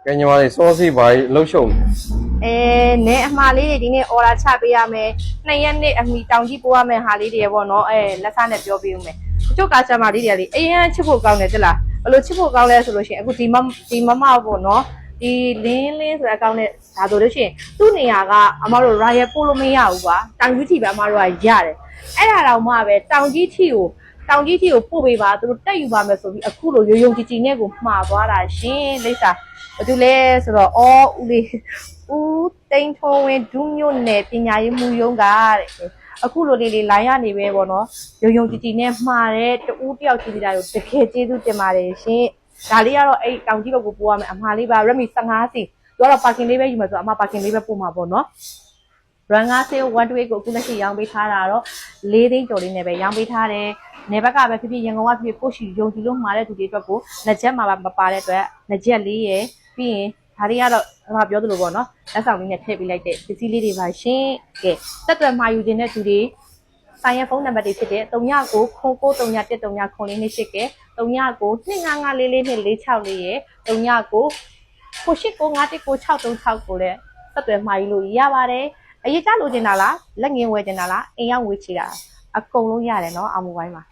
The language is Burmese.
ကဲညီမလေးစောစီဘာလှုပ်ရှုပ်နင်းအမှားလေးတွေဒီနေ့ order ချပေးရမယ်2ရက်နေ့အမီတောင်ကြီးပို့ရမယ်ဟာလေးတွေပေါ့နော်လက်စားနဲ့ပြောပေးဦးမယ်တချို့ကားချမလေးတွေလေအရင်ချစ်ဖို့ကောင်းတယ်တဲ့လားဘယ်လိုချစ်ဖို့ကောင်းလဲဆိုလို့ရှိရင်အခုဒီမပေါ့နော်ဒီလင်းဆိုတဲ့အကောင့်နဲ့ဒါဆိုလို့ရှိရင်သူ့နေရာကအမတို့ Royal ပို့လို့မရဘူးပါတောင်ကြီးထီပဲအမတို့ကရတယ်အဲ့ဒါတော့မှပဲတောင်ကြီးထီကိုပို့ပေးပါသူတို့တက်ယူပါမယ်ဆိုပြီးအခုလိုရုံကြည်ကြည်နဲ့ကိုမှားသွားတာရှင်လိမ့်စာဘာတူလဲဆိုတော့ဦးလေးဦးတိန်ထုံးဝင်းဒူးမြို့နယ်ပညာရေးမှုရုံးကတဲ့အခုလိုလေးလိုင်းရနေပဲပေါ့နော်ရုံကြည်ကြည်နဲ့မှားတဲ့တူတယောက်ကြည့်ကြတာကိုတကယ်ကျေးဇူးတင်ပါတယ်ရှင်ဒါလေးကတော့အဲ့တောင်ကြီးဘက်ကိုပို့ရမယ်အမှားလေးပါ Redmi 15C သူကတော့ parking လေးပဲယူမယ်ဆိုတော့အမ parking လေးပဲပို့မှာပေါ့နော် Ranga sale 128ကိုအခုလက်ရှိရောင်းပေးထားတာတော့4သိန်းကျော်လေးနဲ့ပဲရောင်းပေးထားတယ်နေဘက်ကပဲဖြစ်ဖြစ်ရန်ကုန်ကဖြစ်ဖြစ်ကိုရှိယုံကြည်လို့မှာတဲ့သူတွေအတွက်ကိုလက်ချက်မှာမပါတဲ့အတွက်လက်ချက်လေးရယ်ပြီးရင်ဒါတွေကတော့အမပြောသလိုပေါ့နော်လက်ဆောင်လေးနဲ့ထည့်ပေးလိုက်တဲ့ပစ္စည်းလေးတွေပါရှင်ကဲတက်တွယ်မှာယူခြင်းတဲ့သူတွေဆိုင်ရဖုန်းနံပါတ်တွေဖြစ်တဲ့39933130ခွန်လေးနဲ့ရှိကဲ3992554446ရယ်3995199636ကိုလည်းတက်တွယ်မှာယူလို့ရပါတယ်အရေးကြလို့တင်တာလားလက်ငင်းဝယ်တင်တာလားအိမ်ရောက်ဝေးချီတာအကုန်လုံးရတယ်နော်အမိုဘိုင်းမှာ